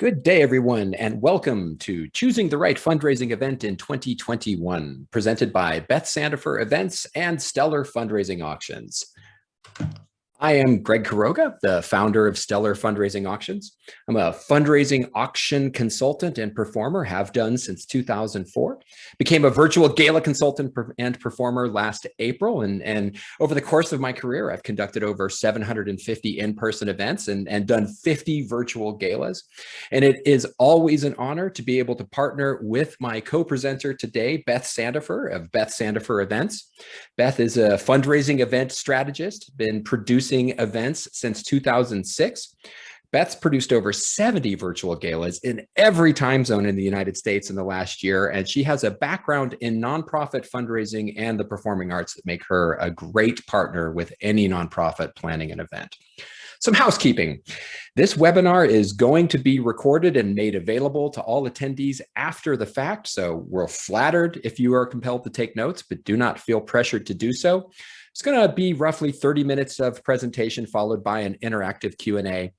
Good day, everyone, and welcome to Choosing the Right Fundraising Event in 2021, presented by Beth Sandofer Events and Stellar Fundraising Auctions. I am Greg Quiroga, the founder of Stellar Fundraising Auctions. I'm a fundraising auction consultant and performer, have done since 2004. Became a virtual gala consultant and performer last April. And over the course of my career, I've conducted over 750 in-person events and done 50 virtual galas. And it is always an honor to be able to partner with my co-presenter today, Beth Sandofer of Beth Sandofer Events. Beth is a fundraising event strategist, been producing events since 2006. Beth's produced over 70 virtual galas in every time zone in the United States in the last year, and she has a background in nonprofit fundraising and the performing arts that make her a great partner with any nonprofit planning an event. Some housekeeping. This webinar is going to be recorded and made available to all attendees after the fact, so we're flattered if you are compelled to take notes, but do not feel pressured to do so. It's going to be roughly 30 minutes of presentation followed by an interactive Q&A.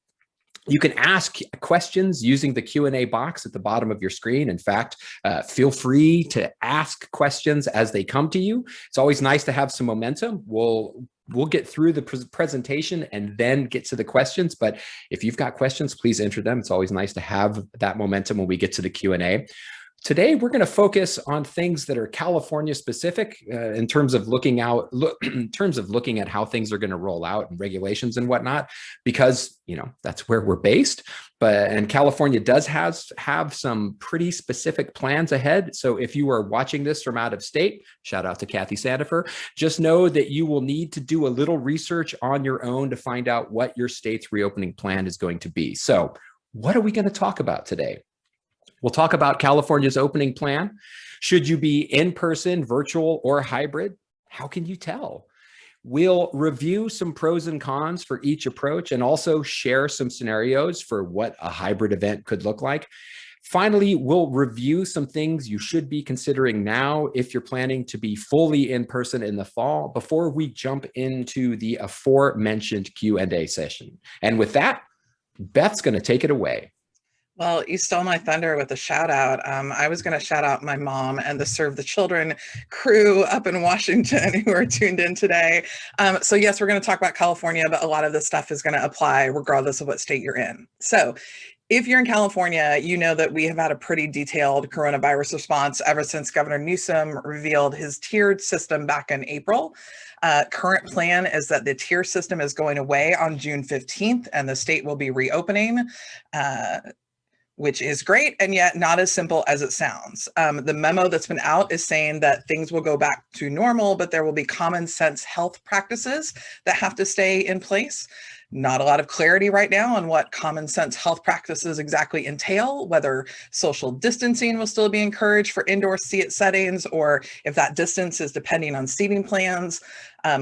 You can ask questions using the Q&A box at the bottom of your screen. In fact, feel free to ask questions as they come to you. It's always nice to have some momentum. We'll get through the presentation and then get to the questions. But if you've got questions, please enter them. It's always nice to have that momentum when we get to the Q&A. Today, we're going to focus on things that are California specific in terms of looking at how things are going to roll out and regulations and whatnot, because that's where we're based. And California does have some pretty specific plans ahead. So if you are watching this from out of state, shout out to Kathy Sandefur, just know that you will need to do a little research on your own to find out what your state's reopening plan is going to be. So what are we going to talk about today? We'll talk about California's opening plan. Should you be in person, virtual, or hybrid? How can you tell? We'll review some pros and cons for each approach and also share some scenarios for what a hybrid event could look like. Finally, we'll review some things you should be considering now if you're planning to be fully in person in the fall before we jump into the aforementioned Q&A session. And with that, Beth's going to take it away. Well, you stole my thunder with a shout out. I was going to shout out my mom and the Serve the Children crew up in Washington who are tuned in today. So yes, we're going to talk about California, but a lot of this stuff is going to apply regardless of what state you're in. So if you're in California, you know that we have had a pretty detailed coronavirus response ever since Governor Newsom revealed his tiered system back in April. Current plan is that the tier system is going away on June 15th and the state will be reopening. Which is great, and yet not as simple as it sounds. The memo that's been out is saying that things will go back to normal, but there will be common sense health practices that have to stay in place. Not a lot of clarity right now on what common sense health practices exactly entail, whether social distancing will still be encouraged for indoor settings, or if that distance is depending on seating plans.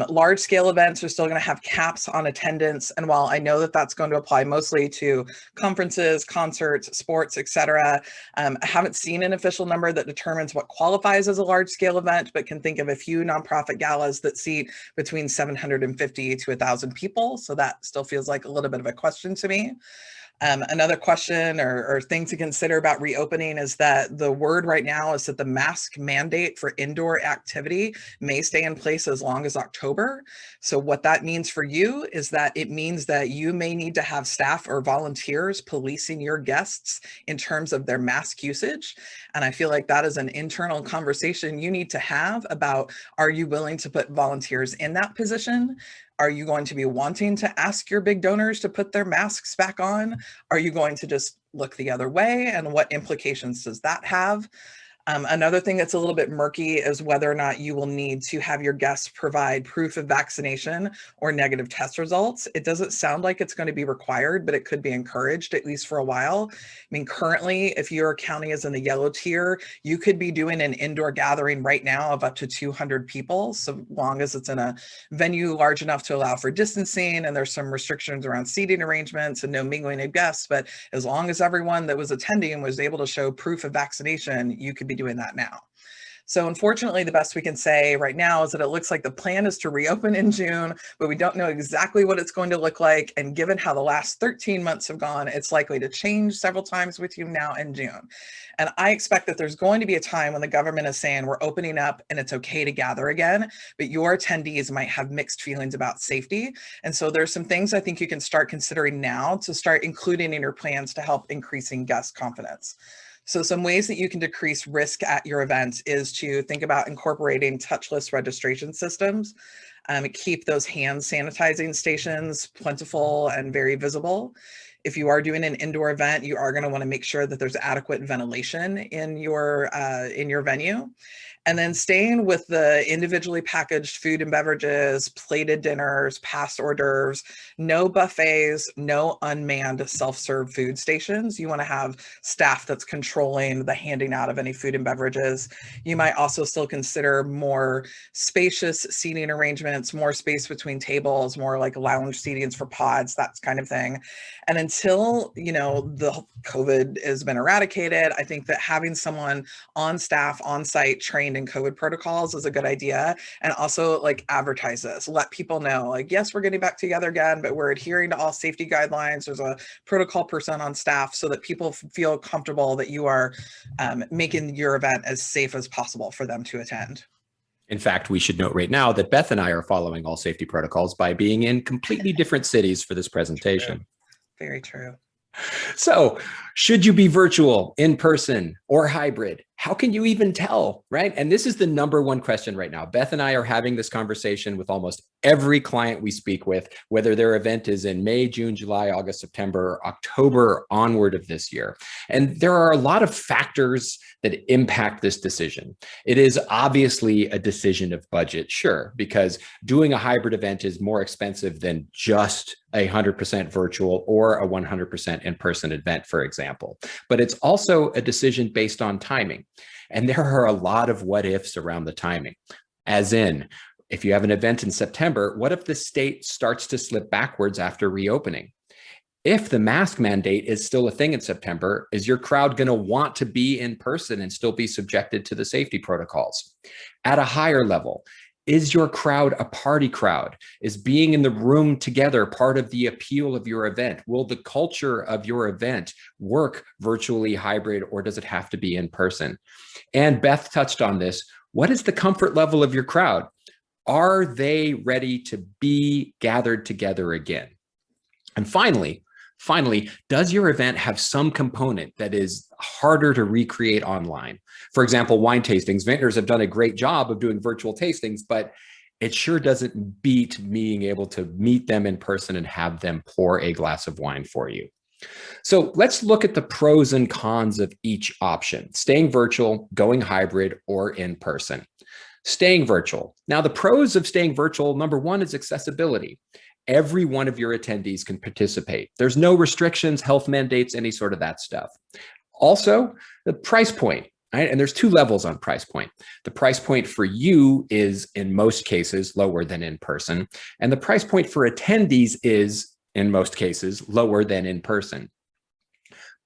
Large scale events are still going to have caps on attendance. And while I know that that's going to apply mostly to conferences, concerts, sports, etc., I haven't seen an official number that determines what qualifies as a large scale event, but can think of a few nonprofit galas that seat between 750 to 1,000 people. So that still feels like a little bit of a question to me. Another question or thing to consider about reopening is that the word right now is that the mask mandate for indoor activity may stay in place as long as October. So what that means for you is that it means that you may need to have staff or volunteers policing your guests in terms of their mask usage. And I feel like that is an internal conversation you need to have about, are you willing to put volunteers in that position? Are you going to be wanting to ask your big donors to put their masks back on? Are you going to just look the other way? And what implications does that have? Another thing that's a little bit murky is whether or not you will need to have your guests provide proof of vaccination or negative test results. It doesn't sound like it's going to be required, but it could be encouraged, at least for a while. I mean, currently, if your county is in the yellow tier, you could be doing an indoor gathering right now of up to 200 people, so long as it's in a venue large enough to allow for distancing, and there's some restrictions around seating arrangements and no mingling of guests. But as long as everyone that was attending was able to show proof of vaccination, you could be doing that now. So unfortunately, the best we can say right now is that it looks like the plan is to reopen in June, but we don't know exactly what it's going to look like. And given how the last 13 months have gone, it's likely to change several times between now and June. And I expect that there's going to be a time when the government is saying we're opening up and it's okay to gather again, but your attendees might have mixed feelings about safety. And so there's some things I think you can start considering now to start including in your plans to help increasing guest confidence. So some ways that you can decrease risk at your event is to think about incorporating touchless registration systems. Keep those hand sanitizing stations plentiful and very visible. If you are doing an indoor event, you are going to want to make sure that there's adequate ventilation in your venue. And then staying with the individually packaged food and beverages, plated dinners, past hors d'oeuvres, no buffets, no unmanned self-serve food stations. You want to have staff that's controlling the handing out of any food and beverages. You might also still consider more spacious seating arrangements, more space between tables, more like lounge seatings for pods, that kind of thing. And until, the COVID has been eradicated, I think that having someone on staff, on site, trained in COVID protocols is a good idea. And also advertise this, let people know yes, we're getting back together again, but we're adhering to all safety guidelines. There's a protocol person on staff so that people feel comfortable that you are making your event as safe as possible for them to attend. In fact, we should note right now that Beth and I are following all safety protocols by being in completely different cities for this presentation. Very true. So should you be virtual, in person, or hybrid? How can you even tell, right? And this is the number one question right now. Beth and I are having this conversation with almost every client we speak with, whether their event is in May, June, July, August, September, October onward of this year. And there are a lot of factors that impact this decision. It is obviously a decision of budget, sure, because doing a hybrid event is more expensive than just 100% virtual or a 100% in-person event, for example. But it's also a decision based on timing. And there are a lot of what ifs around the timing, as in, if you have an event in September, what if the state starts to slip backwards after reopening? If the mask mandate is still a thing in September, is your crowd going to want to be in person and still be subjected to the safety protocols? At a higher level, is your crowd a party crowd? Is being in the room together part of the appeal of your event? Will the culture of your event work virtually, hybrid, or does it have to be in person? And Beth touched on this. What is the comfort level of your crowd? Are they ready to be gathered together again? And finally, does your event have some component that is harder to recreate online? For example, wine tastings. Vintners have done a great job of doing virtual tastings, but it sure doesn't beat being able to meet them in person and have them pour a glass of wine for you. So let's look at the pros and cons of each option: staying virtual, going hybrid, or in person. Staying virtual. Now, the pros of staying virtual, number one, is accessibility. Every one of your attendees can participate. There's no restrictions, health mandates, any sort of that stuff. Also, the price point, right? And there's two levels on price point. The price point for you is, in most cases, lower than in person. And the price point for attendees is, in most cases, lower than in person.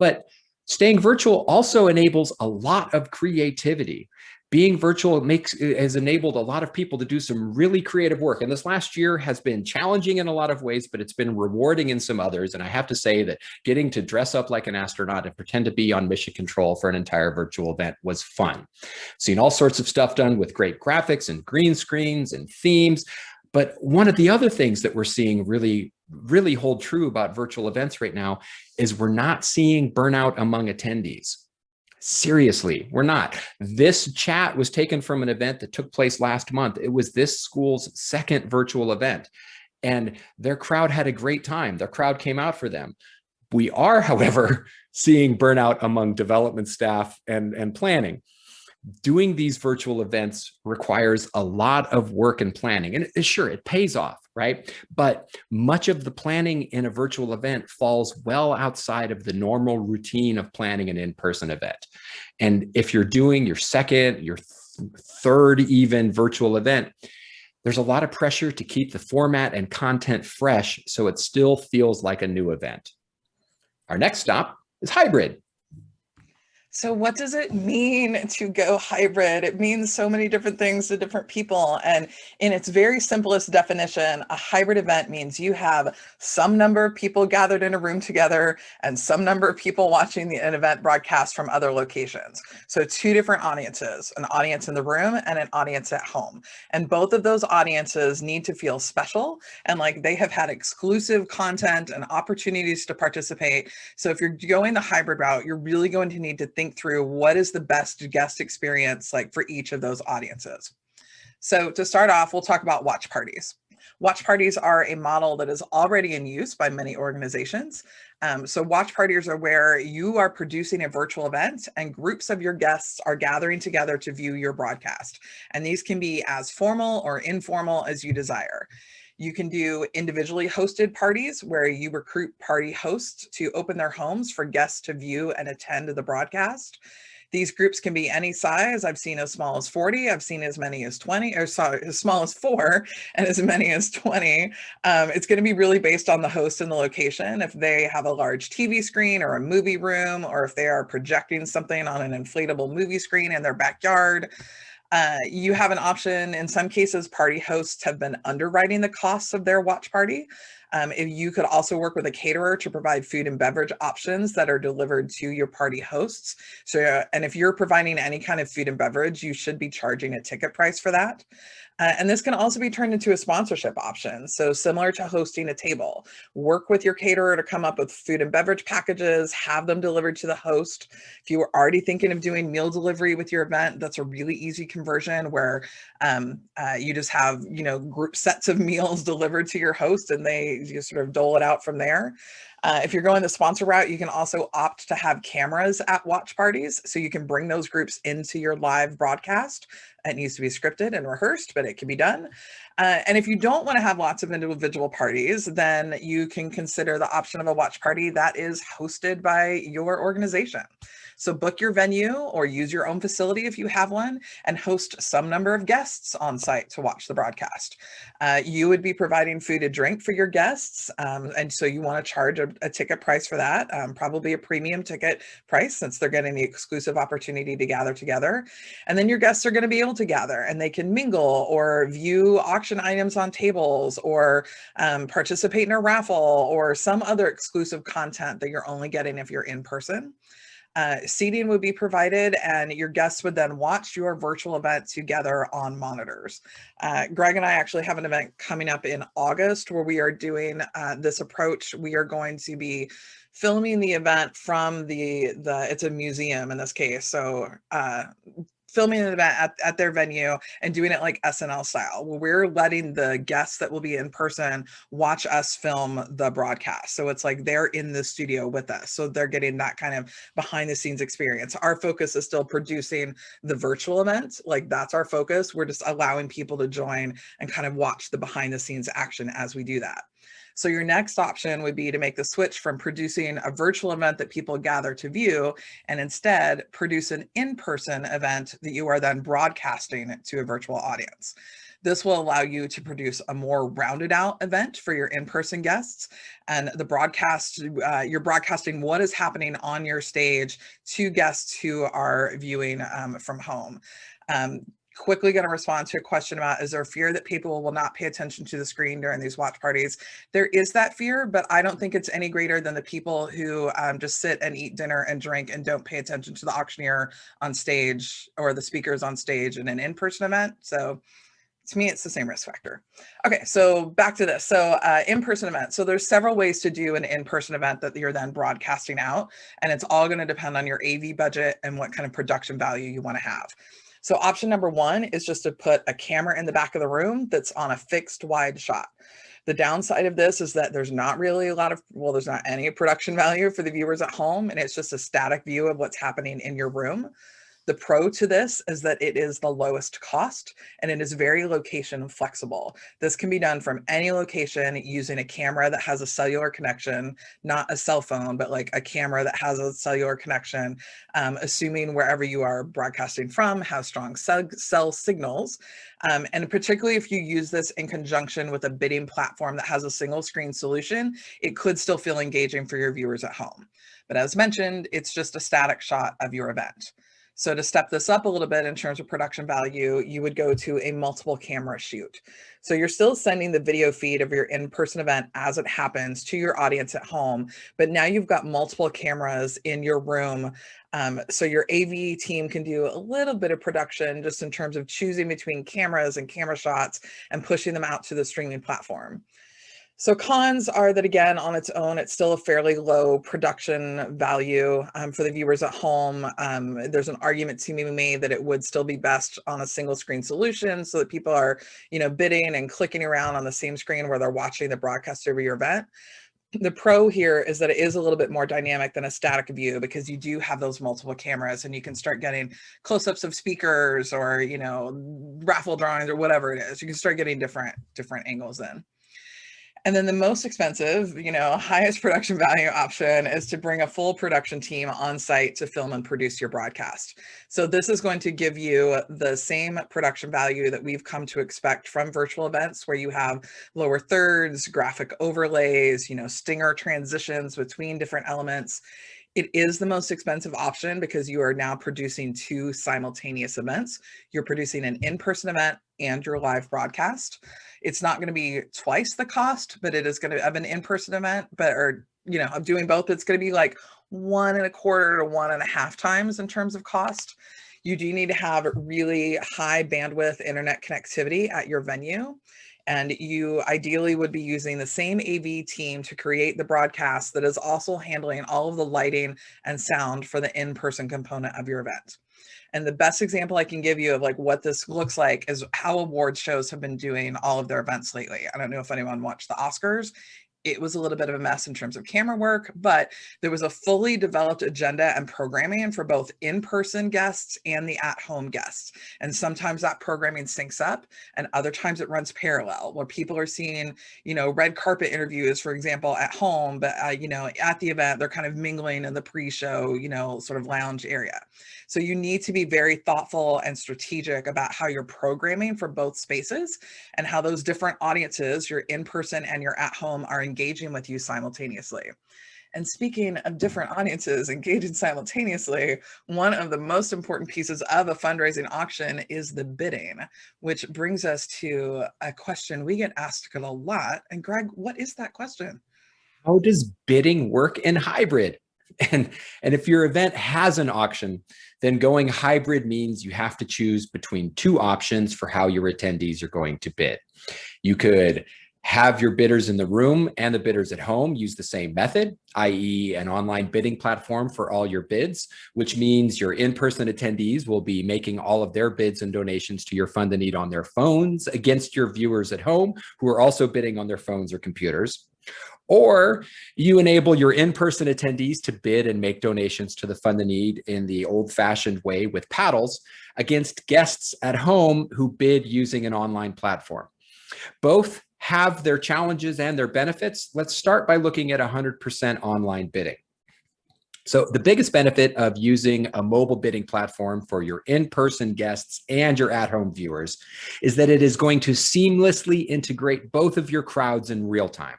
But staying virtual also enables a lot of creativity. Being virtual has enabled a lot of people to do some really creative work. And this last year has been challenging in a lot of ways, but it's been rewarding in some others. And I have to say that getting to dress up like an astronaut and pretend to be on mission control for an entire virtual event was fun. Seen all sorts of stuff done with great graphics and green screens and themes. But one of the other things that we're seeing really hold true about virtual events right now is we're not seeing burnout among attendees. Seriously, we're not. This chat was taken from an event that took place last month. It was this school's second virtual event, and their crowd had a great time. Their crowd came out for them. We are, however, seeing burnout among development staff and planning. Doing these virtual events requires a lot of work and planning. And sure, it pays off, right? But much of the planning in a virtual event falls well outside of the normal routine of planning an in-person event. And if you're doing your second, your third even virtual event, there's a lot of pressure to keep the format and content fresh so it still feels like a new event. Our next stop is hybrid. So what does it mean to go hybrid? It means so many different things to different people. And in its very simplest definition, a hybrid event means you have some number of people gathered in a room together and some number of people watching an event broadcast from other locations. So two different audiences, an audience in the room and an audience at home. And both of those audiences need to feel special and like they have had exclusive content and opportunities to participate. So if you're going the hybrid route, you're really going to need to think through what is the best guest experience like for each of those audiences. So to start off, we'll talk about watch parties. Watch parties are a model that is already in use by many organizations. So watch parties are where you are producing a virtual event and groups of your guests are gathering together to view your broadcast. And these can be as formal or informal as you desire. You can do individually hosted parties where you recruit party hosts to open their homes for guests to view and attend the broadcast. These groups can be any size. I've seen as small as 40. I've seen as many as 20, or sorry, as small as 4 and as many as 20. It's going to be really based on the host and the location. If they have a large TV screen or a movie room, or if they are projecting something on an inflatable movie screen in their backyard, you have an option. In some cases, party hosts have been underwriting the costs of their watch party. If you could also work with a caterer to provide food and beverage options that are delivered to your party hosts. So, and if you're providing any kind of food and beverage, you should be charging a ticket price for that. And this can also be turned into a sponsorship option. So similar to hosting a table, work with your caterer to come up with food and beverage packages, have them delivered to the host. If you were already thinking of doing meal delivery with your event, that's a really easy conversion where you just have, group sets of meals delivered to your host and they just sort of dole it out from there. If you're going the sponsor route, you can also opt to have cameras at watch parties. So you can bring those groups into your live broadcast. It needs to be scripted and rehearsed, but it can be done. And if you don't want to have lots of individual parties, then you can consider the option of a watch party that is hosted by your organization. So book your venue or use your own facility if you have one and host some number of guests on site to watch the broadcast. You would be providing food and drink for your guests. And so you want to charge a ticket price for that, probably a premium ticket price since they're getting the exclusive opportunity to gather together. And then your guests are going to be able to gather and they can mingle or view auction items on tables or participate in a raffle or some other exclusive content that you're only getting if you're in person. Seating would be provided and your guests would then watch your virtual event together on monitors. Greg and I actually have an event coming up in August where we are doing this approach. We are going to be filming the event from it's a museum in this case. So filming an event at their venue and doing it like SNL style. We're letting the guests that will be in person watch us film the broadcast. So it's like they're in the studio with us. So they're getting that kind of behind the scenes experience. Our focus is still producing the virtual event. Like that's our focus. We're just allowing people to join and kind of watch the behind the scenes action as we do that. So your next option would be to make the switch from producing a virtual event that people gather to view and instead produce an in-person event that you are then broadcasting to a virtual audience. This will allow you to produce a more rounded out event for your in-person guests. And the broadcast, you're broadcasting what is happening on your stage to guests who are viewing from home. Quickly going to respond to a question about, is there fear that people will not pay attention to the screen during these watch parties? There is that fear, but I don't think it's any greater than the people who just sit and eat dinner and drink and don't pay attention to the auctioneer on stage or the speakers on stage in an in-person event. So to me, it's the same risk factor. Okay, so back to this. So in-person event. So there's several ways to do an in-person event that you're then broadcasting out, and it's all going to depend on your AV budget and what kind of production value you want to have. So option number one is just to put a camera in the back of the room that's on a fixed wide shot. The downside of this is that there's not really there's not any production value for the viewers at home, and it's just a static view of what's happening in your room. The pro to this is that it is the lowest cost and it is very location flexible. This can be done from any location using a camera that has a cellular connection, not a cell phone, but like a camera that has a cellular connection, assuming wherever you are broadcasting from has strong cell signals. And particularly if you use this in conjunction with a bidding platform that has a single screen solution, it could still feel engaging for your viewers at home. But as mentioned, it's just a static shot of your event. So to step this up a little bit in terms of production value, you would go to a multiple camera shoot. So you're still sending the video feed of your in-person event as it happens to your audience at home, but now you've got multiple cameras in your room. So your AV team can do a little bit of production just in terms of choosing between cameras and camera shots and pushing them out to the streaming platform. So cons are that, again, on its own, it's still a fairly low production value for the viewers at home. There's an argument to be made that it would still be best on a single screen solution so that people are, bidding and clicking around on the same screen where they're watching the broadcast over your event. The pro here is that it is a little bit more dynamic than a static view because you do have those multiple cameras and you can start getting close-ups of speakers or, raffle drawings or whatever it is. You can start getting different angles in. And then the most expensive, highest production value option is to bring a full production team on site to film and produce your broadcast. So this is going to give you the same production value that we've come to expect from virtual events where you have lower thirds, graphic overlays, stinger transitions between different elements. It is the most expensive option because you are now producing two simultaneous events. You're producing an in-person event and your live broadcast. It's not going to be twice the cost, but it is going to have an in-person event, I'm doing both. It's going to be like 1.25 to 1.5 times in terms of cost. You do need to have really high bandwidth internet connectivity at your venue. And you ideally would be using the same AV team to create the broadcast that is also handling all of the lighting and sound for the in-person component of your event. And the best example I can give you of like what this looks like is how awards shows have been doing all of their events lately. I don't know if anyone watched the Oscars. It was a little bit of a mess in terms of camera work, but there was a fully developed agenda and programming for both in-person guests and the at-home guests. And sometimes that programming syncs up and other times it runs parallel where people are seeing, red carpet interviews, for example, at home, but, at the event, they're kind of mingling in the pre-show, sort of lounge area. So you need to be very thoughtful and strategic about how you're programming for both spaces and how those different audiences, your in-person and your at-home, are engaging with you simultaneously. And speaking of different audiences engaging simultaneously, one of the most important pieces of a fundraising auction is the bidding, which brings us to a question we get asked a lot. And Greg, what is that question? How does bidding work in hybrid? And if your event has an auction, then going hybrid means you have to choose between two options for how your attendees are going to bid. You could have your bidders in the room and the bidders at home use the same method, i.e. an online bidding platform for all your bids, which means your in-person attendees will be making all of their bids and donations to your Fund the Need on their phones against your viewers at home who are also bidding on their phones or computers. Or you enable your in-person attendees to bid and make donations to the Fund the Need in the old-fashioned way with paddles against guests at home who bid using an online platform. Both have their challenges and their benefits. Let's start by looking at 100% online bidding. So the biggest benefit of using a mobile bidding platform for your in-person guests and your at-home viewers is that it is going to seamlessly integrate both of your crowds in real time.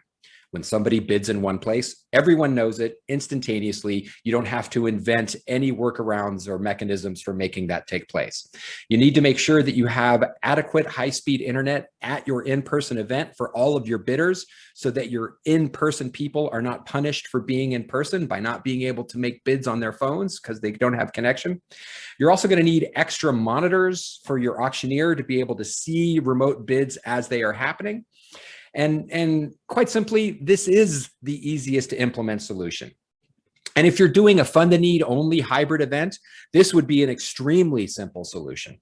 When somebody bids in one place, everyone knows it instantaneously. You don't have to invent any workarounds or mechanisms for making that take place. You need to make sure that you have adequate high-speed internet at your in-person event for all of your bidders so that your in-person people are not punished for being in person by not being able to make bids on their phones because they don't have connection. You're also going to need extra monitors for your auctioneer to be able to see remote bids as they are happening. And quite simply, this is the easiest to implement solution. And if you're doing a Fund the Need only hybrid event, this would be an extremely simple solution.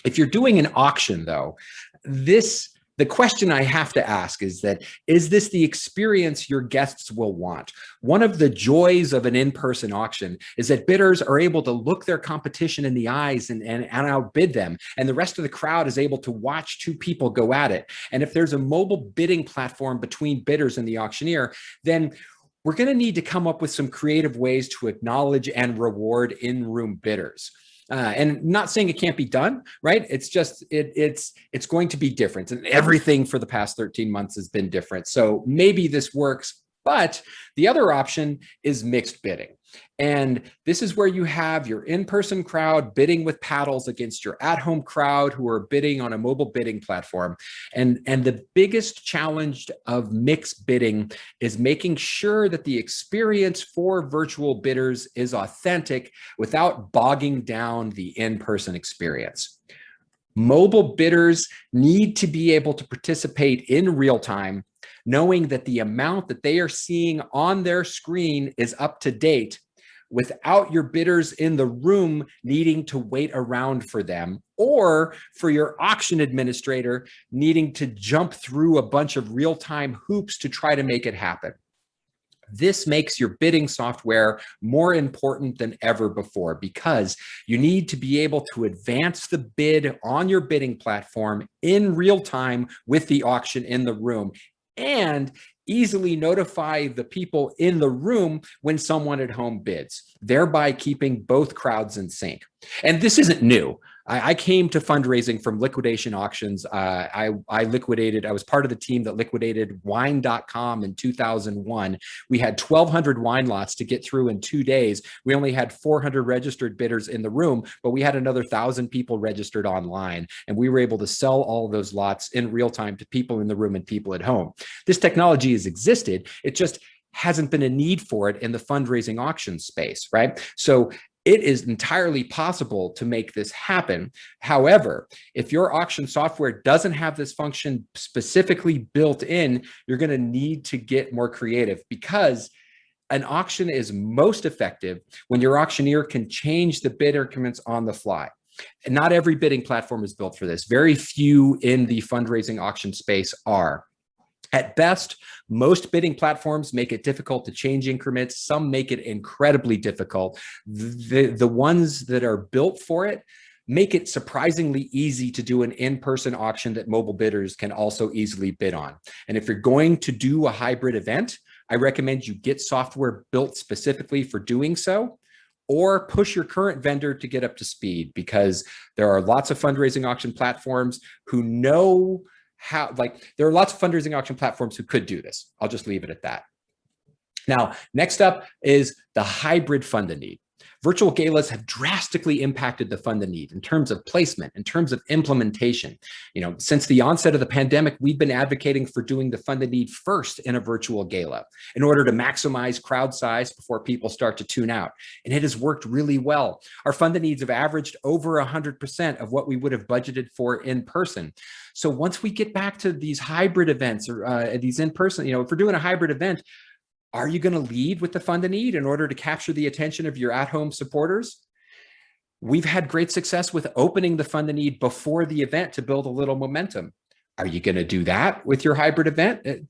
If you're doing an auction though, the The question I have to ask is this the experience your guests will want? One of the joys of an in-person auction is that bidders are able to look their competition in the eyes and outbid them. And the rest of the crowd is able to watch two people go at it. And if there's a mobile bidding platform between bidders and the auctioneer, then we're going to need to come up with some creative ways to acknowledge and reward in-room bidders. And not saying it can't be done, right? It's just, it's going to be different. And everything for the past 13 months has been different. So maybe this works, but the other option is mixed bidding. And this is where you have your in-person crowd bidding with paddles against your at-home crowd who are bidding on a mobile bidding platform. And the biggest challenge of mixed bidding is making sure that the experience for virtual bidders is authentic without bogging down the in-person experience. Mobile bidders need to be able to participate in real time, knowing that the amount that they are seeing on their screen is up to date, without your bidders in the room needing to wait around for them, or for your auction administrator needing to jump through a bunch of real-time hoops to try to make it happen. This makes your bidding software more important than ever before, because you need to be able to advance the bid on your bidding platform in real time with the auction in the room, and easily notify the people in the room when someone at home bids, thereby keeping both crowds in sync. And this isn't new. I came to fundraising from liquidation auctions. I was part of the team that liquidated wine.com in 2001. We had 1,200 wine lots to get through in 2 days. We only had 400 registered bidders in the room, but we had another 1,000 people registered online. And we were able to sell all of those lots in real time to people in the room and people at home. This technology has existed. It just hasn't been a need for it in the fundraising auction space, right? So it is entirely possible to make this happen. However, if your auction software doesn't have this function specifically built in, you're going to need to get more creative, because an auction is most effective when your auctioneer can change the bid increments on the fly. And not every bidding platform is built for this. Very few in the fundraising auction space are. At best, most bidding platforms make it difficult to change increments. Some make it incredibly difficult. The ones that are built for it make it surprisingly easy to do an in-person auction that mobile bidders can also easily bid on. And if you're going to do a hybrid event, I recommend you get software built specifically for doing so, or push your current vendor to get up to speed, because there are lots of fundraising auction platforms who know how, there are lots of fundraising auction platforms who could do this. I'll just leave it at that. Now, next up is the hybrid fund-a-need. Virtual galas have drastically impacted the fund-a-need in terms of placement, in terms of implementation. Since the onset of the pandemic, we've been advocating for doing the fund-a-need first in a virtual gala in order to maximize crowd size before people start to tune out. And it has worked really well. Our fund-a-needs have averaged over 100% of what we would have budgeted for in person. So once we get back to these hybrid events, or these in-person, if we're doing a hybrid event, are you going to lead with the fund-a-need in order to capture the attention of your at-home supporters? We've had great success with opening the fund-a-need before the event to build a little momentum. Are you going to do that with your hybrid event?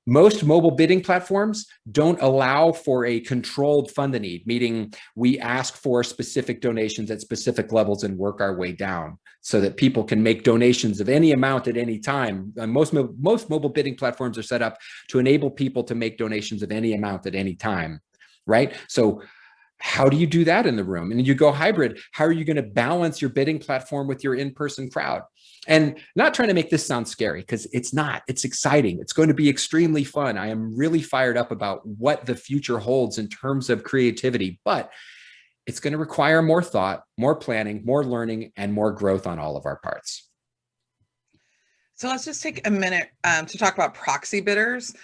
Most mobile bidding platforms don't allow for a controlled fund-a-need, meaning we ask for specific donations at specific levels and work our way down so that people can make donations of any amount at any time. Most mobile bidding platforms are set up to enable people to make donations of any amount at any time, right? So how do you do that in the room? And you go hybrid, how are you going to balance your bidding platform with your in-person crowd? And not trying to make this sound scary, because it's not. It's exciting. It's going to be extremely fun. I am really fired up about what the future holds in terms of creativity, but it's going to require more thought, more planning, more learning, and more growth on all of our parts. So let's just take a minute to talk about proxy bidders.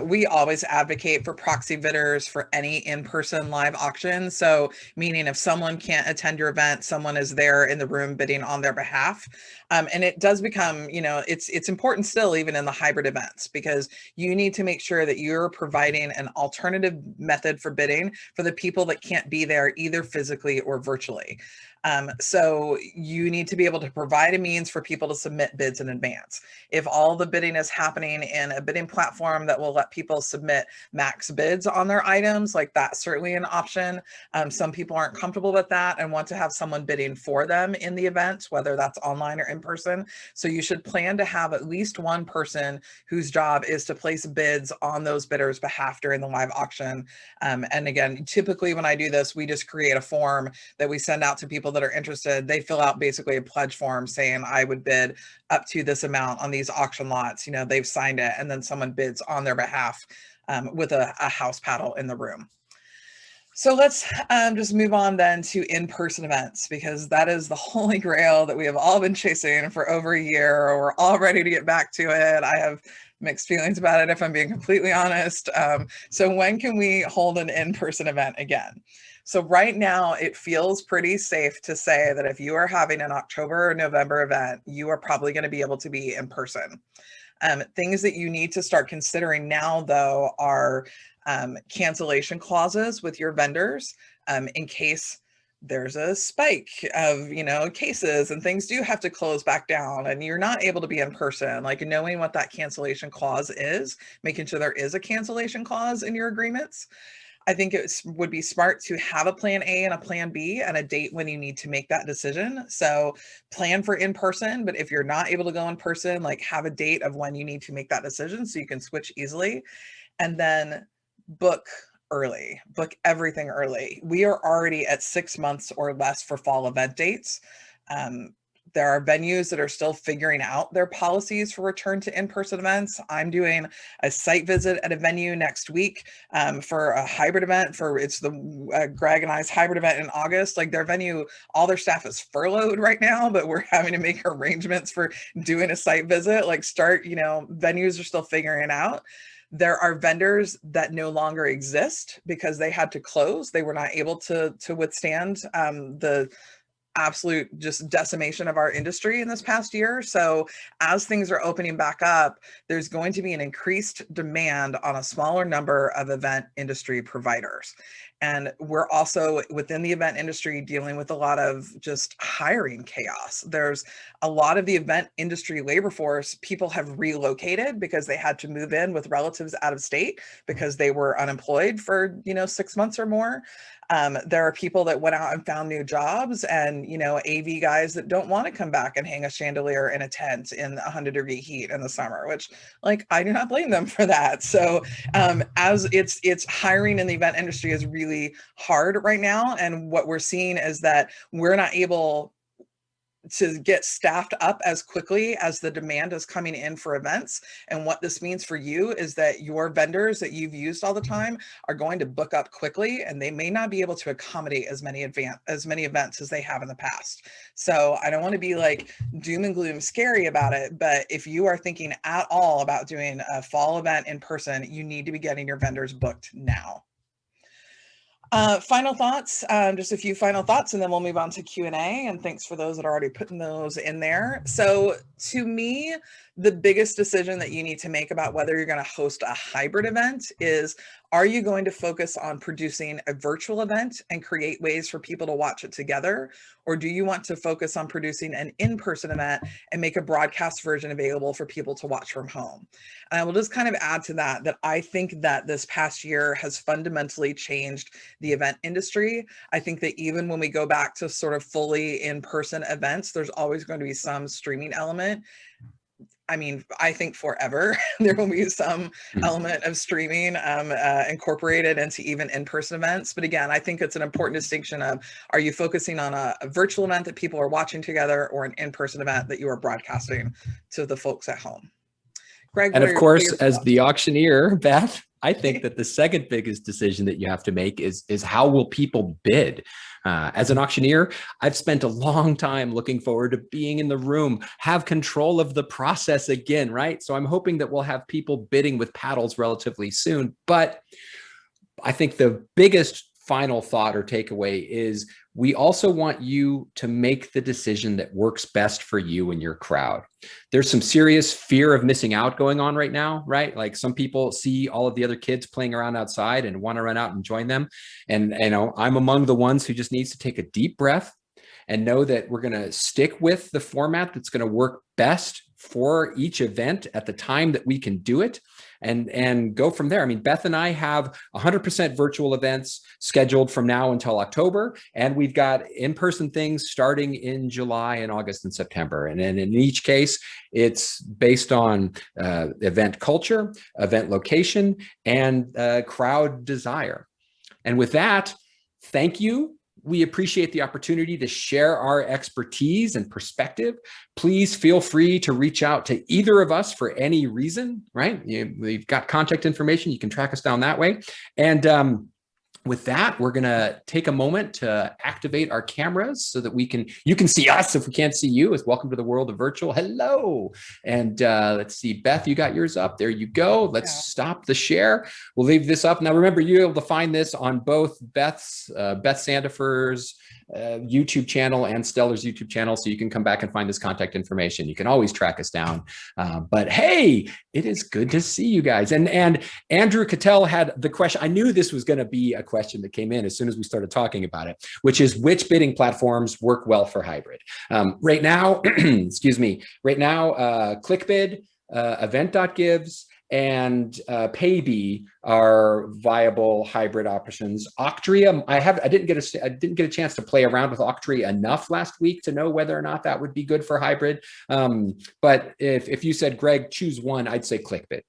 We always advocate for proxy bidders for any in-person live auction. So meaning if someone can't attend your event, someone is there in the room bidding on their behalf. And it does become, it's important still, even in the hybrid events, because you need to make sure that you're providing an alternative method for bidding for the people that can't be there either physically or virtually. So you need to be able to provide a means for people to submit bids in advance. if all the bidding is happening in a bidding platform that will let people submit max bids on their items, like that's certainly an option. Some people aren't comfortable with that and want to have someone bidding for them in the event, whether that's online or in person. So you should plan to have at least one person whose job is to place bids on those bidders' behalf during the live auction. And again, typically when I do this, we just create a form that we send out to people that are interested. They fill out basically a pledge form saying, I would bid up to this amount on these auction lots. You know, they've signed it, and then someone bids on their behalf with a house paddle in the room. So let's just move on then to in-person events, because that is the holy grail that we have all been chasing for over a year, or we're all ready to get back to it. I have mixed feelings about it, if I'm being completely honest. So when can we hold an in-person event again? So right now, it feels pretty safe to say that if you are having an October or November event, you are probably going to be able to be in person. Things that you need to start considering now, though, are cancellation clauses with your vendors in case there's a spike of, you know, cases and things do have to close back down and you're not able to be in person. Like knowing what that cancellation clause is, making sure there is a cancellation clause in your agreements. I think it would be smart to have a plan A and a plan B and a date when you need to make that decision. So plan for in person, but if you're not able to go in person, like have a date of when you need to make that decision so you can switch easily. And then book early, book everything early. We are already at 6 months or less for fall event dates. There are venues that are still figuring out their policies for return to in-person events. I'm doing a site visit at a venue next week for a hybrid event. It's the Greg and I's hybrid event in August. Like their venue, all their staff is furloughed right now, but we're having to make arrangements for doing a site visit. Like venues are still figuring it out. There are vendors that no longer exist because they had to close. They were not able to withstand the absolute just decimation of our industry in this past year. So as things are opening back up, there's going to be an increased demand on a smaller number of event industry providers. And we're also within the event industry dealing with a lot of just hiring chaos. There's a lot of the event industry labor force, people have relocated because they had to move in with relatives out of state because they were unemployed for 6 months or more. There are people that went out and found new jobs, and AV guys that don't want to come back and hang a chandelier in a tent in 100-degree heat in the summer, which I do not blame them for that. So as it's hiring in the event industry is really hard right now, and what we're seeing is that we're not able to get staffed up as quickly as the demand is coming in for events. And what this means for you is that your vendors that you've used all the time are going to book up quickly, and they may not be able to accommodate as many events as they have in the past. So I don't want to be doom and gloom scary about it, but if you are thinking at all about doing a fall event in person, you need to be getting your vendors booked now. Final thoughts, just a few final thoughts, and then we'll move on to Q&A, and thanks for those that are already putting those in there. So to me, the biggest decision that you need to make about whether you're going to host a hybrid event is, are you going to focus on producing a virtual event and create ways for people to watch it together? Or do you want to focus on producing an in-person event and make a broadcast version available for people to watch from home? And I will just kind of add to that I think that this past year has fundamentally changed the event industry. I think that even when we go back to sort of fully in-person events, there's always going to be some streaming element. I mean, I think forever there will be some element of streaming incorporated into even in-person events. But again, I think it's an important distinction of, are you focusing on a virtual event that people are watching together, or an in-person event that you are broadcasting to the folks at home? Greg, and of course, as the auctioneer, Beth, I think that the second biggest decision that you have to make is how will people bid? As an auctioneer, I've spent a long time looking forward to being in the room, have control of the process again, right? So I'm hoping that we'll have people bidding with paddles relatively soon. But I think the biggest final thought or takeaway is, we also want you to make the decision that works best for you and your crowd. There's some serious fear of missing out going on right now, right? Like some people see all of the other kids playing around outside and want to run out and join them. And I'm among the ones who just needs to take a deep breath and know that we're going to stick with the format that's going to work best for each event at the time that we can do it, and go from there. I mean, Beth and I have 100% virtual events scheduled from now until October, and we've got in-person things starting in July and August and September. And then in each case, it's based on event culture, event location, and crowd desire. And with that, thank you. We appreciate the opportunity to share our expertise and perspective. Please feel free to reach out to either of us for any reason, right? We've got contact information. You can track us down that way. And with that, we're going to take a moment to activate our cameras so that you can see us if we can't see you. It's welcome to the world of virtual. Hello. And let's see, Beth, you got yours up. There you go. Let's stop the share. We'll leave this up. Now, remember, you're able to find this on both Beth Sandofer's YouTube channel and Stellar's YouTube channel, so you can come back and find this contact information. You can always track us down. But hey, it is good to see you guys. And Andrew Cattell had the question. I knew this was going to be a question that came in as soon as we started talking about it, which is which bidding platforms work well for hybrid. Right now, excuse me, right now, ClickBid, Event.Gives, and Paybe are viable hybrid options. Octria, I didn't get a chance to play around with Octria enough last week to know whether or not that would be good for hybrid. But if you said, Greg, choose one, I'd say ClickBid.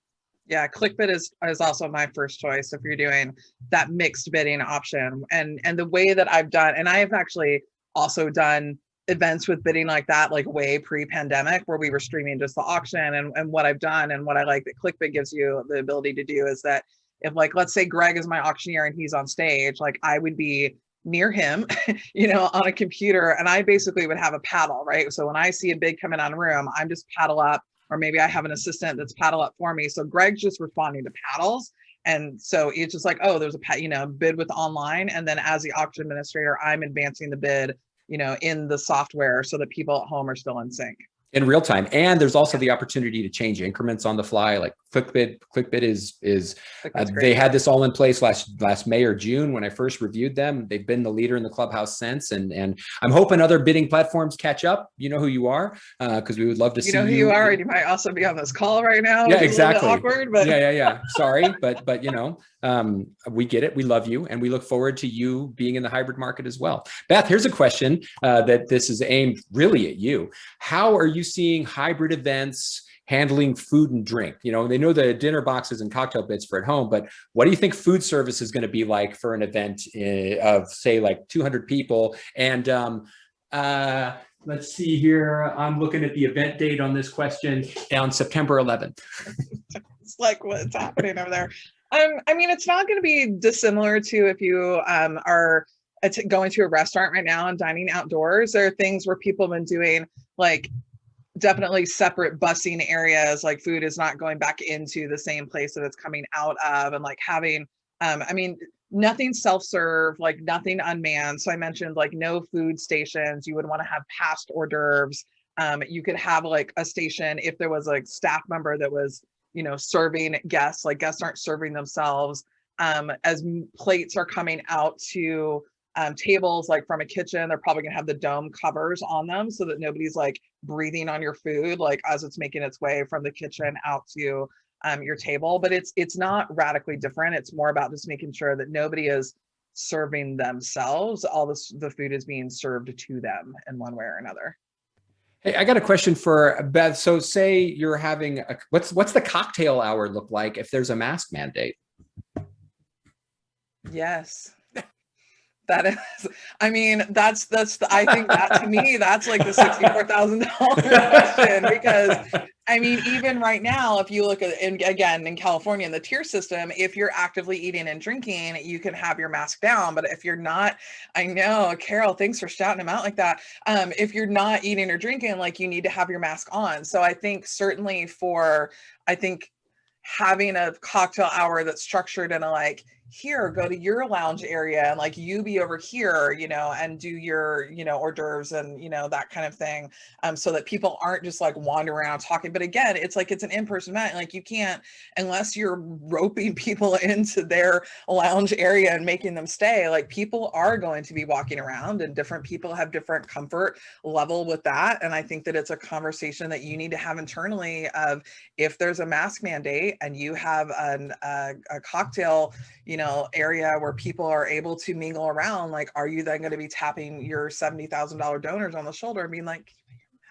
Yeah, ClickBid is also my first choice if you're doing that mixed bidding option. And the way that I've done, and I have actually also done events with bidding like that, like way pre-pandemic, where we were streaming just the auction. And what I've done and what I like that ClickBid gives you the ability to do is that if, like, let's say Greg is my auctioneer and he's on stage, like I would be near him, on a computer, and I basically would have a paddle, right? So when I see a bid coming on a room, I'm just paddle up, or maybe I have an assistant that's paddle up for me. So Greg's just responding to paddles. And so it's just like, oh, there's a bid with online. And then as the auction administrator, I'm advancing the bid, in the software so that people at home are still in sync. In real time. And there's also the opportunity to change increments on the fly. Like ClickBid is they had this all in place last May or June when I first reviewed them. They've been the leader in the clubhouse since, and I'm hoping other bidding platforms catch up. You know who you are, because we would love to see you. You know who you are, and you might also be on this call right now. Yeah, exactly. Awkward, but yeah. Sorry, but we get it. We love you, and we look forward to you being in the hybrid market as well. Beth, here's a question that this is aimed really at you. How are you seeing hybrid events handling food and drink? They know the dinner boxes and cocktail bits for at home, but what do you think food service is going to be like for an event of, say, like 200 people? And let's see here. I'm looking at the event date on this question on September 11th. It's like what's happening over there. I mean, it's not going to be dissimilar to if you are going to a restaurant right now and dining outdoors. There are things where people have been doing, like, definitely separate busing areas, like food is not going back into the same place that it's coming out of, and like having nothing self-serve, like nothing unmanned. So I mentioned like no food stations. You would want to have past hors d'oeuvres. You could have like a station if there was like staff member that was serving guests, like guests aren't serving themselves. As plates are coming out to tables, like from a kitchen, they're probably gonna have the dome covers on them so that nobody's like breathing on your food, like as it's making its way from the kitchen out to your table. But it's not radically different. It's more about just making sure that nobody is serving themselves. All the food is being served to them in one way or another. Hey, I got a question for Beth. So say you're having what's the cocktail hour look like if there's a mask mandate? Yes. That is, I mean, that's I think that to me, that's like the $64,000 question, because I mean, even right now, if you look at, again, in California, in the tier system, if you're actively eating and drinking, you can have your mask down. But if you're not, I know, Carol, thanks for shouting them out like that. If you're not eating or drinking, like you need to have your mask on. So I think certainly having a cocktail hour that's structured in a like, here, go to your lounge area, and like you be over here, you know, and do your, you know, hors d'oeuvres and, you know, that kind of thing. So that people aren't just like wandering around talking. But again, it's like, it's an in-person event. Like you can't, unless you're roping people into their lounge area and making them stay, like people are going to be walking around, and different people have different comfort level with that. And I think that it's a conversation that you need to have internally of, if there's a mask mandate and you have a cocktail, you know, area where people are able to mingle around, like, are you then going to be tapping your $70,000 donors on the shoulder and being like,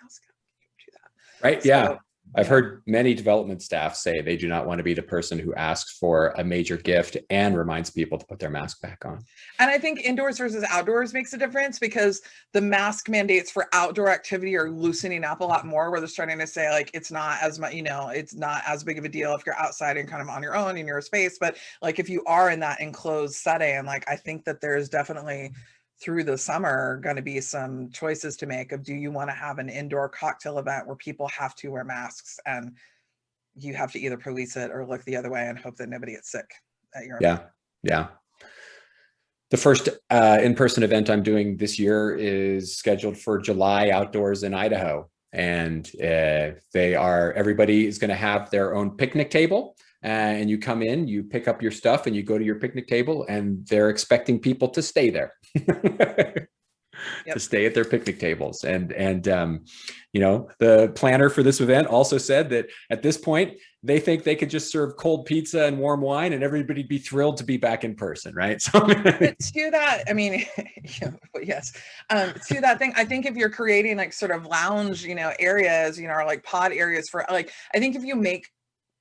mask up, do that? Right. Yeah. I've heard many development staff say they do not want to be the person who asks for a major gift and reminds people to put their mask back on. And I think indoors versus outdoors makes a difference, because the mask mandates for outdoor activity are loosening up a lot more, where they're starting to say like, it's not as much, you know, it's not as big of a deal if you're outside and kind of on your own in your space. But like, if you are in that enclosed setting, like, I think that there's definitely through the summer going to be some choices to make of, do you want to have an indoor cocktail event where people have to wear masks and you have to either police it or look the other way and hope that nobody gets sick at your event? Yeah. The first in-person event I'm doing this year is scheduled for July outdoors in Idaho. And everybody is going to have their own picnic table. And you come in, you pick up your stuff and you go to your picnic table, and they're expecting people to stay there. To stay at their picnic tables. And you know, the planner for this event also said that at this point, they think they could just serve cold pizza and warm wine and everybody'd be thrilled to be back in person, right? So but to that, I mean, yes, to that thing, I think if you're creating like sort of lounge, you know, areas, you know, or like pod areas for, like, I think if you make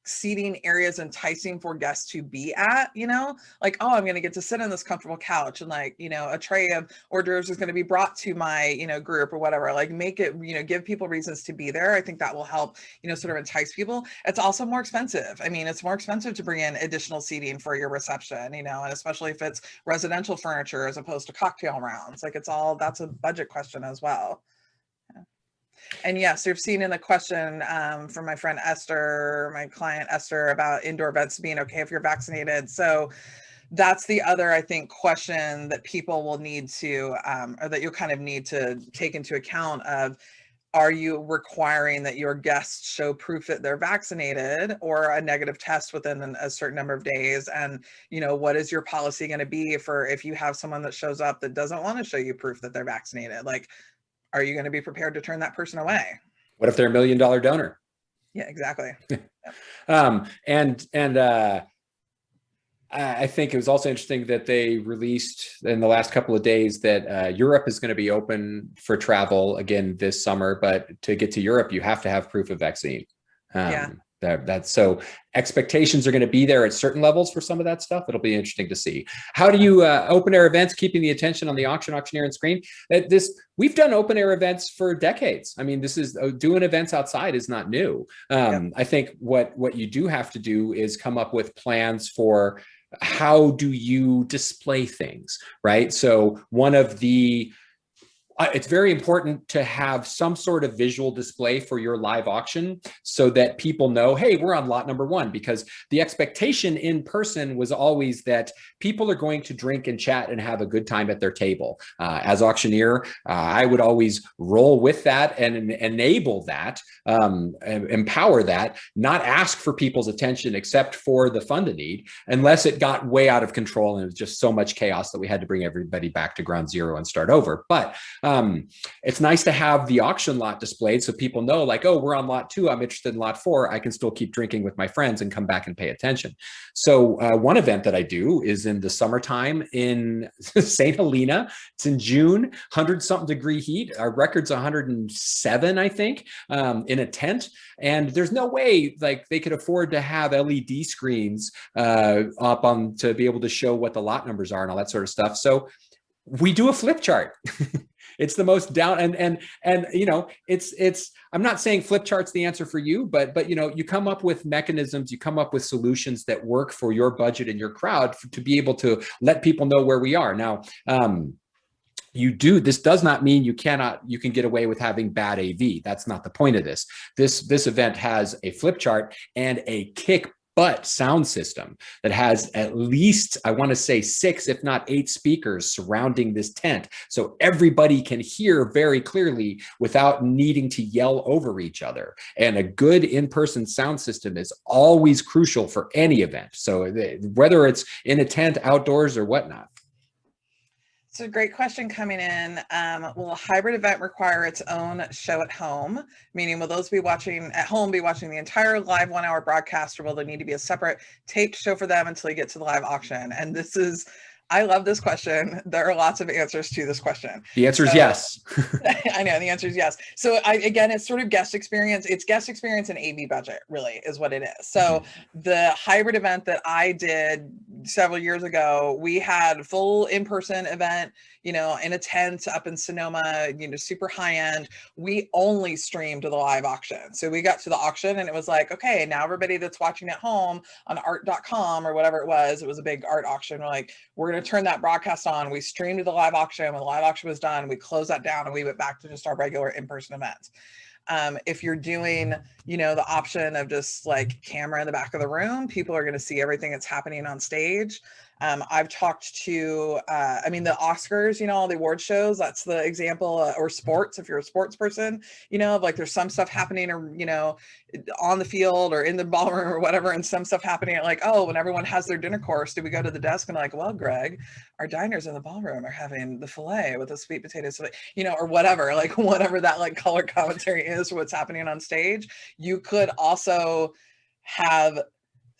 seating areas enticing for guests to be at, you know, like, oh, I'm going to get to sit on this comfortable couch, and like, you know, a tray of hors d'oeuvres is going to be brought to my, you know, group or whatever, like make it, you know, give people reasons to be there. I think that will help, you know, sort of entice people. It's also more expensive. I mean, it's more expensive to bring in additional seating for your reception, you know, and especially if it's residential furniture as opposed to cocktail rounds, like it's all, that's a budget question as well. And yes, you've seen in the question from my friend Esther, my client Esther, about indoor events being okay if you're vaccinated. So that's the other, I think, question that people will need to, or that you'll kind of need to take into account of, are you requiring that your guests show proof that they're vaccinated or a negative test within a certain number of days? And, you know, what is your policy going to be for if you have someone that shows up that doesn't want to show you proof that they're vaccinated? Like, are you going to be prepared to turn that person away? What if they're $1 million donor? Yeah, exactly. I think it was also interesting that they released in the last couple of days that Europe is going to be open for travel again this summer, but to get to Europe, you have to have proof of vaccine. That's so expectations are going to be there at certain levels for some of that stuff. It'll be interesting to see. How do you open air events, keeping the attention on the auctioneer and screen? We've done open air events for decades. I mean, this is doing events outside is not new. I think what you do have to do is come up with plans for how do you display things, right? So one of the it's very important to have some sort of visual display for your live auction so that people know, hey, we're on lot number 1, because the expectation in person was always that people are going to drink and chat and have a good time at their table. As auctioneer, I would always roll with that and enable that, empower that, not ask for people's attention except for the fun to need, unless it got way out of control and it was just so much chaos that we had to bring everybody back to ground zero and start over. But it's nice to have the auction lot displayed so people know, like, oh, we're on lot 2. I'm interested in lot 4. I can still keep drinking with my friends and come back and pay attention. So one event that I do is in the summertime in St. Helena. It's in June, 100-something degree heat. Our record's 107, I think, in a tent. And there's no way like they could afford to have LED screens up on to be able to show what the lot numbers are and all that sort of stuff. So we do a flip chart. It's the most down and you know, it's I'm not saying flip chart's the answer for you, but you know, you come up with mechanisms, you come up with solutions that work for your budget and your crowd to be able to let people know where we are. Now, this does not mean you can get away with having bad AV. That's not the point of this. This event has a flip chart and a kick but sound system that has at least, I want to say 6, if not 8 speakers surrounding this tent. So everybody can hear very clearly without needing to yell over each other. And a good in-person sound system is always crucial for any event. So whether it's in a tent, outdoors, or whatnot. So great question coming in. Will a hybrid event require its own show at home? Meaning, will those be watching at home, be watching the entire live 1-hour broadcast, or will there need to be a separate taped show for them until you get to the live auction? And this is, I love this question. There are lots of answers to this question. The answer is yes. I know the answer is yes. So again, it's sort of guest experience. It's guest experience and AV budget, really, is what it is. So the hybrid event that I did several years ago, we had full in-person event, in a tent up in Sonoma, super high end. We only streamed the live auction. So we got to the auction and it was like, okay, now everybody that's watching at home on art.com or whatever it was a big art auction. We're like, we're going to turn that broadcast on. We streamed the live auction. When the live auction was done, we closed that down and we went back to just our regular in-person events. If you're doing, the option of just like camera in the back of the room, people are going to see everything that's happening on stage. I've talked to, the Oscars, all the award shows, that's the example, or sports, if you're a sports person, of like there's some stuff happening or, on the field or in the ballroom or whatever, and some stuff happening at like, oh, when everyone has their dinner course, do we go to the desk and like, well, Greg, our diners in the ballroom are having the filet with the sweet potatoes, or whatever, like whatever that like color commentary is for what's happening on stage. You could also have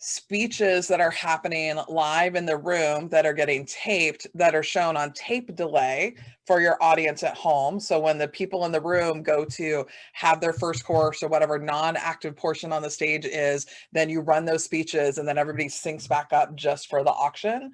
speeches that are happening live in the room that are getting taped, that are shown on tape delay for your audience at home. So when the people in the room go to have their first course or whatever non-active portion on the stage is, then you run those speeches and then everybody syncs back up just for the auction.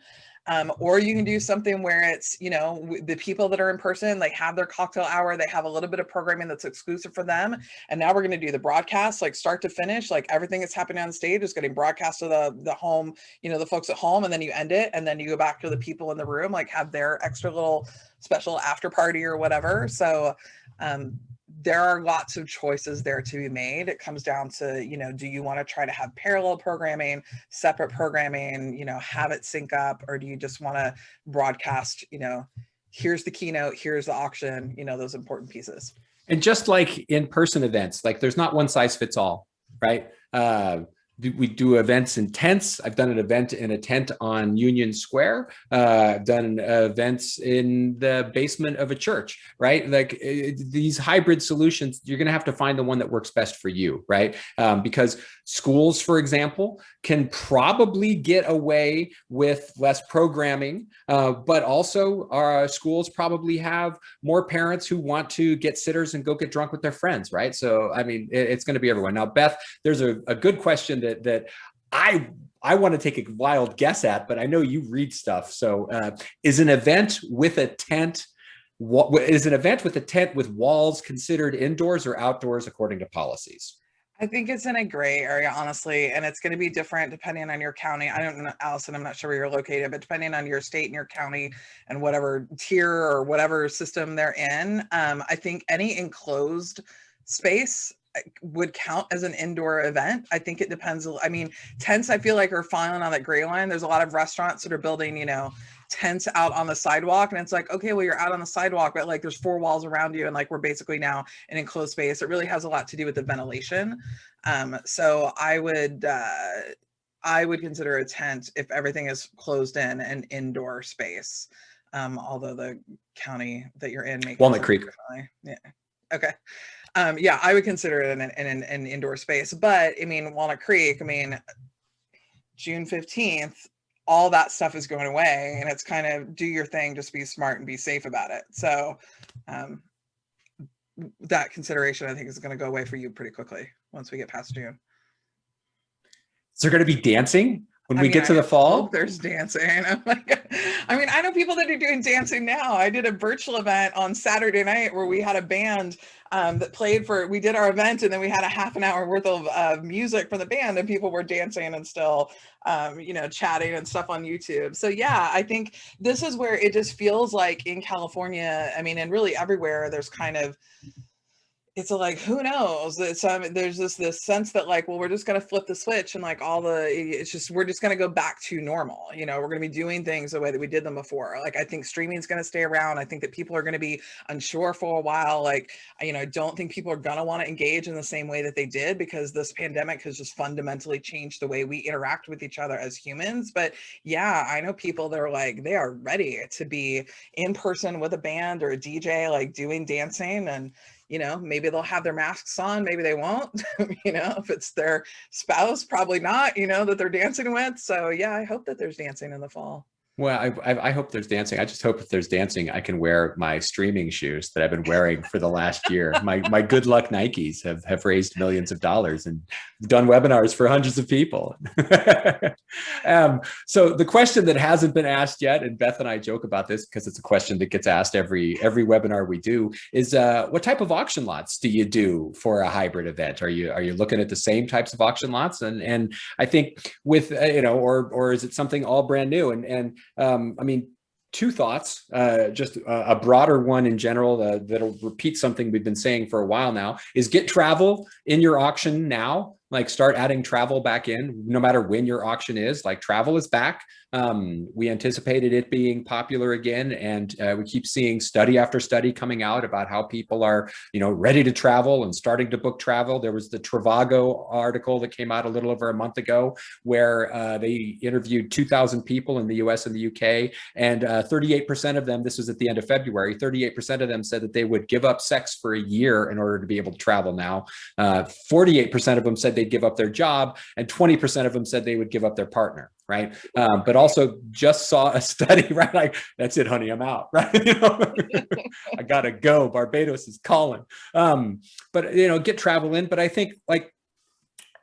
Or you can do something where it's, the people that are in person, they have their cocktail hour, they have a little bit of programming that's exclusive for them. And now we're going to do the broadcast, like start to finish, like everything that's happening on stage is getting broadcast to the home, the folks at home, and then you end it. And then you go back to the people in the room, like have their extra little special after party or whatever. So, there are lots of choices there to be made. It comes down to, do you want to try to have parallel programming, separate programming, have it sync up, or do you just want to broadcast, here's the keynote, here's the auction, those important pieces. And just like in-person events, like there's not one size fits all, right? We do events in tents. I've done an event in a tent on Union Square. I've done events in the basement of a church, right? Like these hybrid solutions, you're going to have to find the one that works best for you, right? Because schools, for example, can probably get away with less programming, but also our schools probably have more parents who want to get sitters and go get drunk with their friends, right? So, it's going to be everyone. Now, Beth, there's a good question that I want to take a wild guess at, but I know you read stuff. So is an event with a tent with walls considered indoors or outdoors according to policies? I think it's in a gray area, honestly, and it's going to be different depending on your county. I don't know, Allison, I'm not sure where you're located, but depending on your state and your county and whatever tier or whatever system they're in, I think any enclosed space would count as an indoor event. I think it depends. Tents, I feel like, are falling on that gray line. There's a lot of restaurants that are building, tents out on the sidewalk, and it's like, okay, well, you're out on the sidewalk, but like there's 4 walls around you, and like we're basically now in enclosed space. It really has a lot to do with the ventilation. So I would consider a tent, if everything is closed in, an indoor space. Although the county that you're in may Walnut Creek. Yeah. Okay. Yeah, I would consider it an indoor space, but Walnut Creek, June 15th, all that stuff is going away, and it's kind of do your thing, just be smart and be safe about it. So that consideration, I think, is going to go away for you pretty quickly once we get past June. Is there going to be dancing when we get to the fall? Hope there's dancing. Oh my God. I know people that are doing dancing now. I did a virtual event on Saturday night where we had a band that played we did our event, and then we had a half an hour worth of music from the band, and people were dancing and still, chatting and stuff on YouTube. So yeah, I think this is where it just feels like in California, and really everywhere, there's kind of, it's like, who knows? It's there's this sense that like, well, we're just going to flip the switch and like it's just, we're just going to go back to normal. You know, we're going to be doing things the way that we did them before. Like, I think streaming is going to stay around. I think that people are going to be unsure for a while. Like, you know, I don't think people are going to want to engage in the same way that they did, because this pandemic has just fundamentally changed the way we interact with each other as humans. But yeah, I know people that are like, they are ready to be in person with a band or a DJ, like doing dancing. And you know, maybe they'll have their masks on, maybe they won't. You know, if it's their spouse, probably not, you know, that they're dancing with. So yeah, I hope that there's dancing in the fall. Well, I hope there's dancing. I just hope if there's dancing, I can wear my streaming shoes that I've been wearing for the last year. My good luck Nikes have raised millions of dollars and done webinars for hundreds of people. So the question that hasn't been asked yet, and Beth and I joke about this because it's a question that gets asked every webinar we do, is what type of auction lots do you do for a hybrid event? Are you looking at the same types of auction lots? And I think with you know, or is it something all brand new? And I mean, two thoughts, just a broader one in general that'll repeat something we've been saying for a while now, is get travel in your auction now. Like, start adding travel back in, no matter when your auction is. Like, travel is back. We anticipated it being popular again, and we keep seeing study after study coming out about how people are, you know, ready to travel and starting to book travel. There was the Trivago article that came out a little over a month ago, where they interviewed 2,000 people in the US and the UK, and 38% of them, this was at the end of February, 38% of them said that they would give up sex for a year in order to be able to travel now. 48% of them said they'd give up their job, and 20% of them said they would give up their partner, right? But also just saw a study, right? Like, that's it, honey, I'm out, right? You know, I gotta go. Barbados is calling. But you know, get travel in. But I think, like,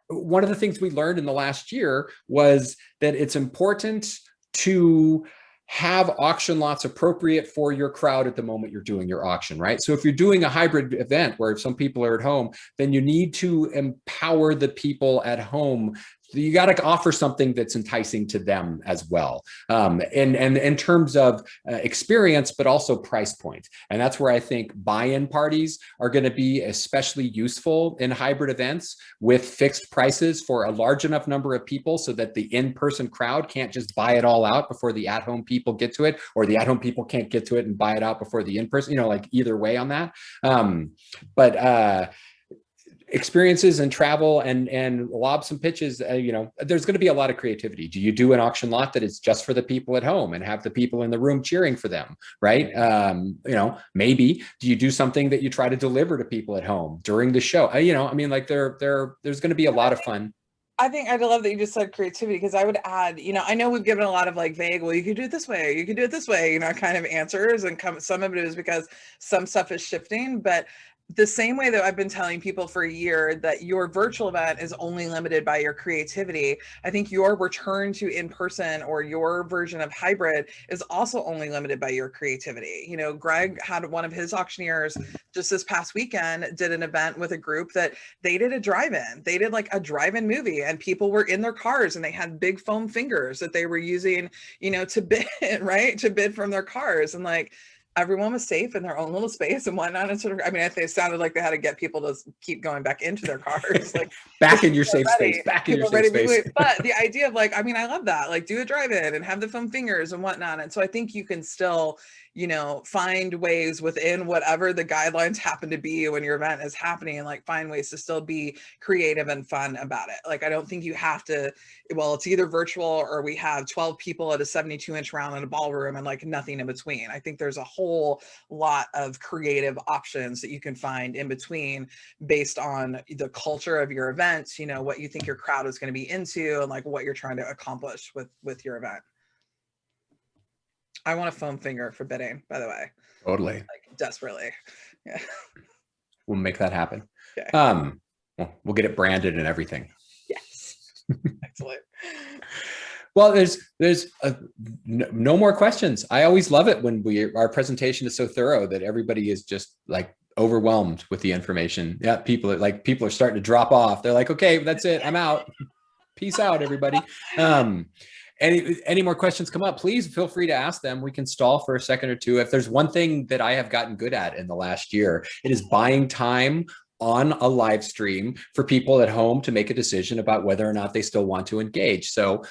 one of the things we learned in the last year was that it's important to have auction lots appropriate for your crowd at the moment you're doing your auction, right? So if you're doing a hybrid event where some people are at home, then you need to empower the people at home. You got to offer something that's enticing to them as well, and in terms of experience, but also price point. And that's where I think buy-in parties are going to be especially useful in hybrid events, with fixed prices for a large enough number of people so that the in-person crowd can't just buy it all out before the at-home people get to it, or the at-home people can't get to it and buy it out before the in-person, you know, like either way on that. Experiences and travel and lob some pitches, you know, there's going to be a lot of creativity. Do you do an auction lot that is just for the people at home and have the people in the room cheering for them, right? You know, maybe do you do something that you try to deliver to people at home during the show? You know, I mean, like, there's going to be a lot of fun. I think I love that you just said creativity, because I would add, you know, I know we've given a lot of like vague, well, you could do it this way, you could do it this way, you know, kind of answers, and some of it is because some stuff is shifting. But the same way that I've been telling people for a year that your virtual event is only limited by your creativity, I think your return to in-person, or your version of hybrid, is also only limited by your creativity. You know, Greg had one of his auctioneers just this past weekend did an event with a group that they did a drive-in. They did like a drive-in movie, and people were in their cars and they had big foam fingers that they were using, you know, to bid, right? To bid from their cars. And like, everyone was safe in their own little space and whatnot. And sort of, I mean, it sounded like they had to get people to keep going back into their cars, like back in your safe space, back in your safe space. But the idea of like, I mean, I love that, like, do a drive-in and have the foam fingers and whatnot. And so I think you can still, you know, find ways within whatever the guidelines happen to be when your event is happening, and like find ways to still be creative and fun about it. Like, I don't think you have to, well, it's either virtual or we have 12 people at a 72-inch round in a ballroom and like nothing in between. I think there's a whole lot of creative options that you can find in between, based on the culture of your event, you know, what you think your crowd is going to be into, and like what you're trying to accomplish with your event. I want a foam finger for bidding, by the way. Totally. Like, desperately. Yeah. We'll make that happen. Okay. We'll get it branded and everything. Yes. Excellent. Well, there's no more questions. I always love it when our presentation is so thorough that everybody is just like overwhelmed with the information. Yeah, people are starting to drop off. They're like, okay, that's it, I'm out. Peace out, everybody. Any more questions come up, please feel free to ask them. We can stall for a second or two. If there's one thing that I have gotten good at in the last year, it is buying time on a live stream for people at home to make a decision about whether or not they still want to engage. So,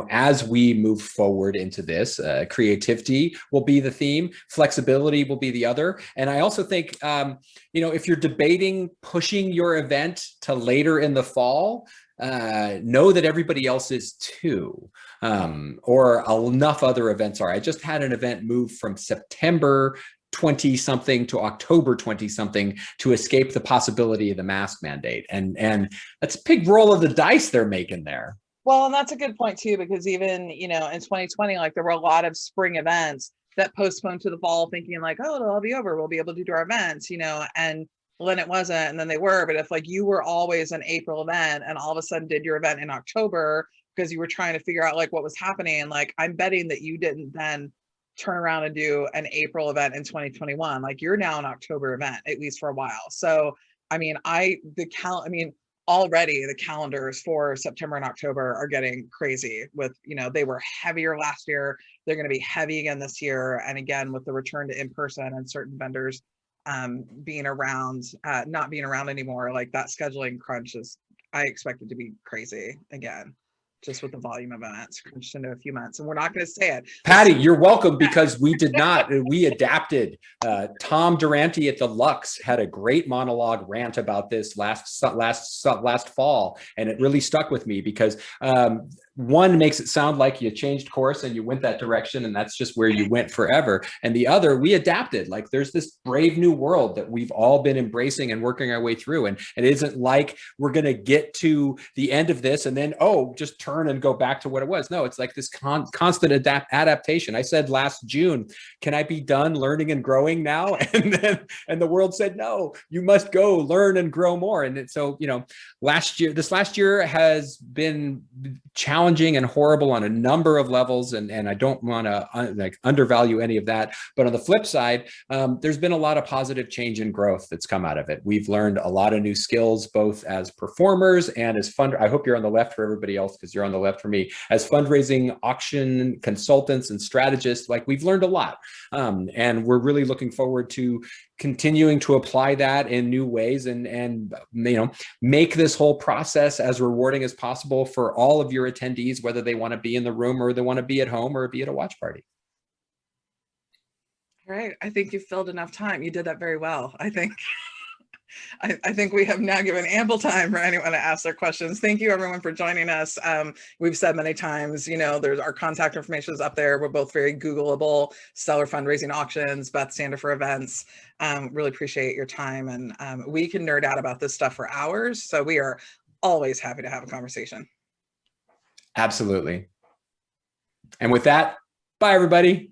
as we move forward into this, creativity will be the theme, flexibility will be the other. And I also think, if you're debating pushing your event to later in the fall, know that everybody else is too, or enough other events are. I just had an event move from September 20 something to October 20 something to escape the possibility of the mask mandate. And that's a big roll of the dice they're making there. Well, and that's a good point too, because even, in 2020, like there were a lot of spring events that postponed to the fall thinking like, oh, it'll all be over. We'll be able to do our events, and then it wasn't. And then they were, but if like you were always an April event and all of a sudden did your event in October because you were trying to figure out like what was happening, like I'm betting that you didn't then turn around and do an April event in 2021. Like you're now an October event, at least for a while. So, I mean, already the calendars for September and October are getting crazy with, they were heavier last year. They're going to be heavy again this year. And again, with the return to in-person and certain vendors being around, not being around anymore, like that scheduling crunch I expect it to be crazy again, just with the volume of events crunched into a few months. And we're not going to say it. Patty, you're welcome, because we adapted. Tom Durante at the Lux had a great monologue rant about this last fall, and it really stuck with me because one makes it sound like you changed course and you went that direction and that's just where you went forever. And the other, we adapted. Like there's this brave new world that we've all been embracing and working our way through. And it isn't like we're going to get to the end of this and then, just turn and go back to what it was. No, it's like this constant adaptation. I said last June, can I be done learning and growing now? And the world said, no, you must go learn and grow more. And so, this last year has been challenging and horrible on a number of levels, and I don't want to undervalue any of that. But on the flip side, there's been a lot of positive change and growth that's come out of it. We've learned a lot of new skills, both as performers and as I hope you're on the left for everybody else, because you're on the left for me, as fundraising auction consultants and strategists. Like we've learned a lot, and we're really looking forward to continuing to apply that in new ways and make this whole process as rewarding as possible for all of your attendees, whether they want to be in the room or they want to be at home or be at a watch party. All right. I think you filled enough time. You did that very well. I think we have now given ample time for anyone to ask their questions. Thank you everyone for joining us. We've said many times, there's our contact information is up there. We're both very Googleable. Stellar Fundraising Auctions, Beth Sandofer Events. Really appreciate your time, and we can nerd out about this stuff for hours. So we are always happy to have a conversation. Absolutely. And with that, bye everybody.